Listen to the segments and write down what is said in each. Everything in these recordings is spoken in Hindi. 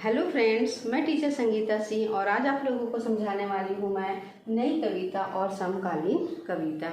हेलो फ्रेंड्स, मैं टीचर संगीता सिंह और आज आप लोगों को समझाने वाली हूँ मैं नई कविता और समकालीन कविता।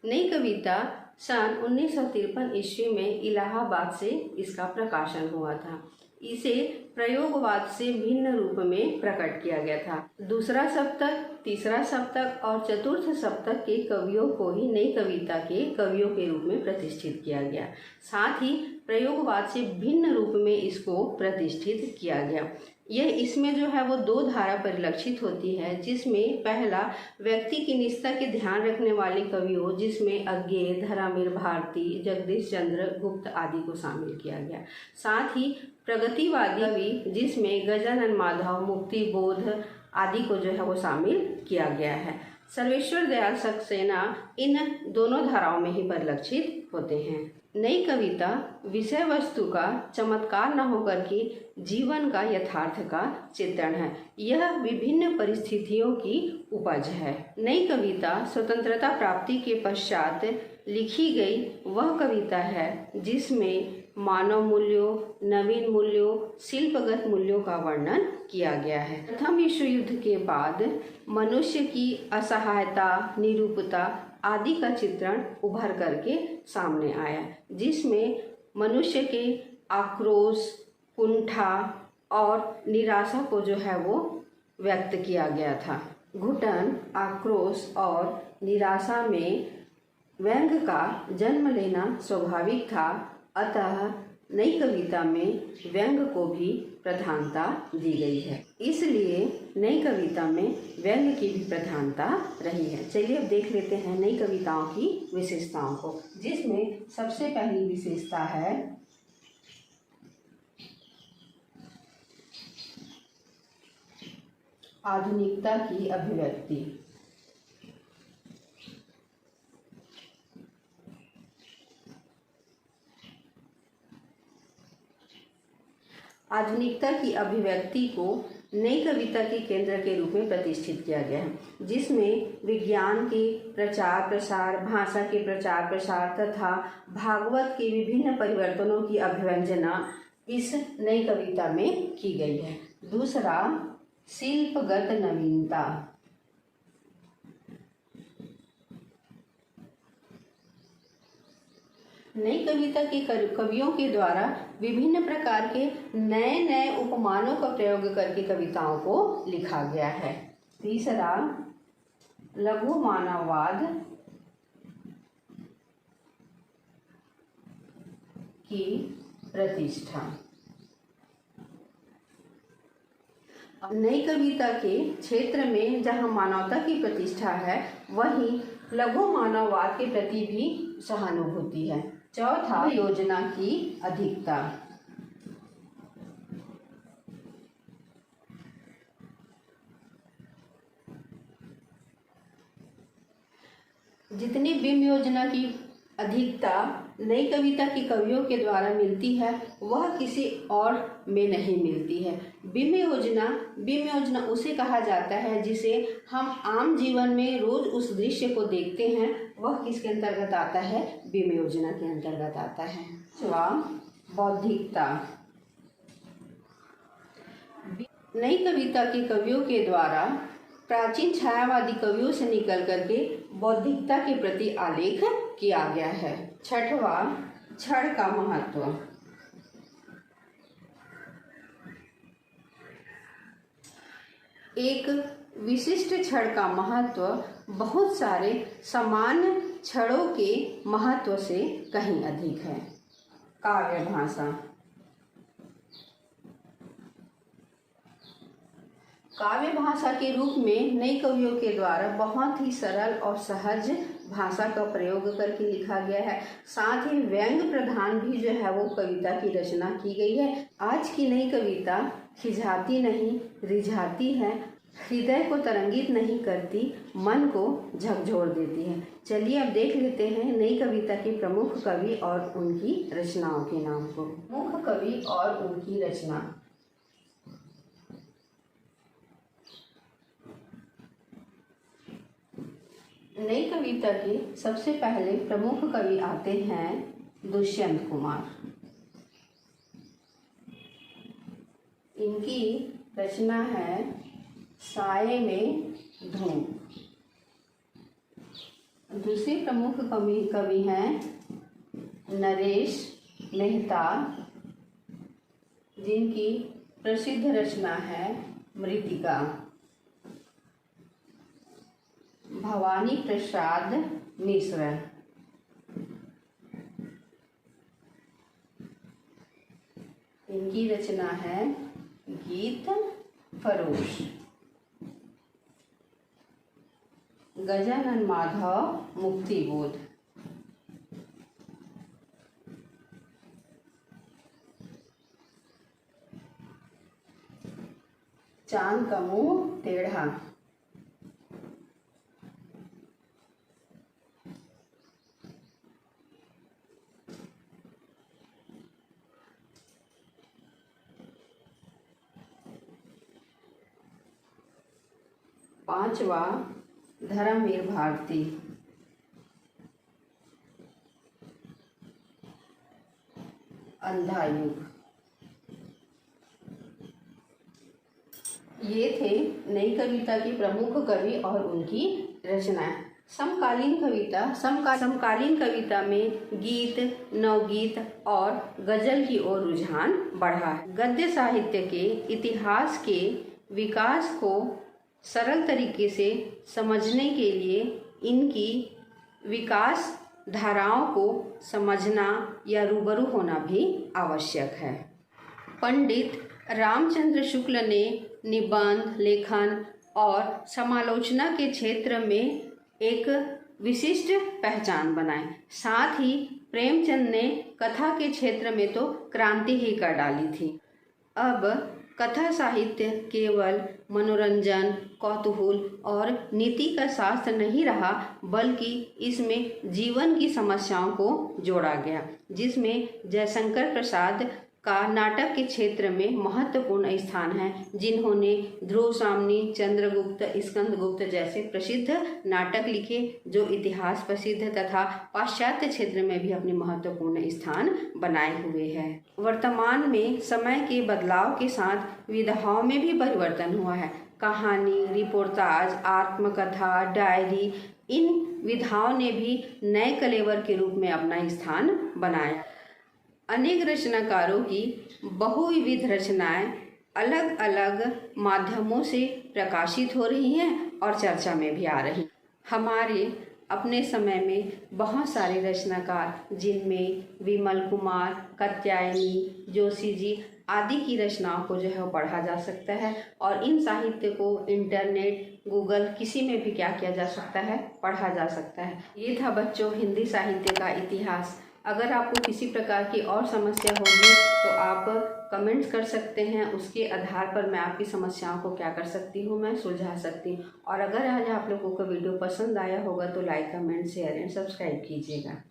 नई कविता सन 1953 ईस्वी में इलाहाबाद से इसका प्रकाशन हुआ था। इसे प्रयोगवाद से भिन्न रूप में प्रकट किया गया था। दूसरा सप्तक, तीसरा सप्तक और चतुर्थ सप्तक के कवियों को ही नई कविता के कवियों के रूप में प्रतिष्ठित किया गया। साथ ही प्रयोगवाद से भिन्न रूप में इसको प्रतिष्ठित किया गया। यह इसमें जो है वो दो धारा परिलक्षित होती है, जिसमें पहला व्यक्ति की निजता के ध्यान रखने वाले कवियों, जिसमें अज्ञे, धरामीर भारती, जगदीश चंद्र गुप्त आदि को शामिल किया गया। साथ ही प्रगतिवादी कवि, जिसमें गजानन माधव, मुक्ति बोध आदि को जो है वो शामिल किया गया है। सर्वेश्वर दयाल सक्सेना इन दोनों धाराओं में ही परिलक्षित होते हैं। नई कविता विषय वस्तु का चमत्कार न होकर के जीवन का यथार्थ का चित्रण है। यह विभिन्न परिस्थितियों की उपज है। नई कविता स्वतंत्रता प्राप्ति के पश्चात लिखी गई वह कविता है जिसमें मानव मूल्यों, नवीन मूल्यों, शिल्पगत मूल्यों का वर्णन किया गया है। प्रथम विश्व युद्ध के बाद मनुष्य की असहायता, निरूपता आदि का चित्रण उभर करके सामने आया, जिसमें मनुष्य के आक्रोश, कुंठा और निराशा को जो है वो व्यक्त किया गया था। घुटन, आक्रोश और निराशा में व्यंग का जन्म लेना स्वाभाविक था, अतः नई कविता में व्यंग को भी प्रधानता दी गई है। इसलिए नई कविता में व्यंग की भी प्रधानता रही है। चलिए अब देख लेते हैं नई कविताओं की विशेषताओं को, जिसमें सबसे पहली विशेषता है आधुनिकता की अभिव्यक्ति। आधुनिकता की अभिव्यक्ति को नई कविता के केंद्र के रूप में प्रतिष्ठित किया गया है, जिसमें विज्ञान के प्रचार प्रसार, भाषा के प्रचार प्रसार तथा भागवत के विभिन्न परिवर्तनों की अभिव्यंजना इस नई कविता में की गई है। दूसरा, शिल्पगत नवीनता। नई कविता के कवियों के द्वारा विभिन्न प्रकार के नए नए उपमानों का प्रयोग करके कविताओं को लिखा गया है। तीसरा, लघु मानववाद की प्रतिष्ठा। नई कविता के क्षेत्र में जहां मानवता की प्रतिष्ठा है, वहीं लघु मानववाद के प्रति भी सहानुभूति है। चौथा, योजना की अधिकता। जितनी बिंब योजना की अधिकता नई कविता की कवियों के द्वारा मिलती है, वह किसी और में नहीं मिलती है। बिंब योजना उसे कहा जाता है जिसे हम आम जीवन में रोज उस दृश्य को देखते हैं, वह किसके अंतर्गत आता है? बिंब योजना के अंतर्गत आता है। बौद्धिकता। नई कविता के कवियों के द्वारा प्राचीन छायावादी कवियों से निकल करके बौद्धिकता के प्रति आलेख किया गया है। छठवा, क्षण का महत्व। एक विशिष्ट क्षण का महत्व बहुत सारे सामान्य क्षणों के महत्व से कहीं अधिक है। काव्य भाषा। काव्य भाषा के रूप में नई कवियों के द्वारा बहुत ही सरल और सहज भाषा का प्रयोग करके लिखा गया है। साथ ही व्यंग प्रधान भी जो है वो कविता की रचना की गई है। आज की नई कविता खिंचाती नहीं, रिझाती है, हृदय को तरंगित नहीं करती, मन को झकझोर देती है। चलिए अब देख लेते हैं नई कविता के प्रमुख कवि और उनकी रचनाओं के नाम को। प्रमुख कवि और उनकी रचना। नई कविता के सबसे पहले प्रमुख कवि आते हैं दुष्यंत कुमार। इनकी रचना है साये में धूम। दूसरे प्रमुख कवि हैं नरेश मेहता, जिनकी प्रसिद्ध रचना है मृतिका। भवानी प्रसाद मिश्र, इनकी रचना है गीत फरोश। गजानन माधव मुक्तिबोध, चांद का मुंह टेढ़ा, पांचवा धर्मवीर भारती, अंधा युग। ये थे नई कविता के प्रमुख कवि और उनकी रचनाएं। समकालीन कविता में गीत, नवगीत और गजल की ओर रुझान बढ़ा है। गद्य साहित्य के इतिहास के विकास को सरल तरीके से समझने के लिए इनकी विकास धाराओं को समझना या रूबरू होना भी आवश्यक है। पंडित रामचंद्र शुक्ल ने निबंध, लेखन और समालोचना के क्षेत्र में एक विशिष्ट पहचान बनाई। साथ ही प्रेमचंद ने कथा के क्षेत्र में तो क्रांति ही कर डाली थी। अब कथा साहित्य केवल मनोरंजन, कौतूहल और नीति का शास्त्र नहीं रहा, बल्कि इसमें जीवन की समस्याओं को जोड़ा गया, जिसमें जयशंकर प्रसाद का नाटक के क्षेत्र में महत्वपूर्ण स्थान है, जिन्होंने ध्रुव सामनी, चंद्रगुप्त, स्कंदगुप्त जैसे प्रसिद्ध नाटक लिखे, जो इतिहास प्रसिद्ध तथा पाश्चात्य क्षेत्र में भी अपनी महत्वपूर्ण स्थान बनाए हुए हैं। वर्तमान में समय के बदलाव के साथ विधाओं में भी परिवर्तन हुआ है। कहानी, रिपोर्टाज, आत्मकथा, डायरी, इन विधाओं ने भी नए कलेवर के रूप में अपना स्थान बनाया। अनेक रचनाकारों की बहुविविध रचनाएं अलग अलग माध्यमों से प्रकाशित हो रही हैं और चर्चा में भी आ रही। हमारे अपने समय में बहुत सारे रचनाकार, जिनमें विमल कुमार, कात्यायनी, जोशी जी आदि की रचनाओं को जो है वो पढ़ा जा सकता है, और इन साहित्य को इंटरनेट, गूगल किसी में भी क्या किया जा सकता है, पढ़ा जा सकता है। ये था बच्चों हिंदी साहित्य का इतिहास। अगर आपको किसी प्रकार की और समस्या होगी तो आप कमेंट्स कर सकते हैं, उसके आधार पर मैं आपकी समस्याओं को क्या कर सकती हूँ, मैं सुलझा सकती हूँ। और अगर आज आप लोगों को वीडियो पसंद आया होगा तो like, comment, share and subscribe कीजिएगा।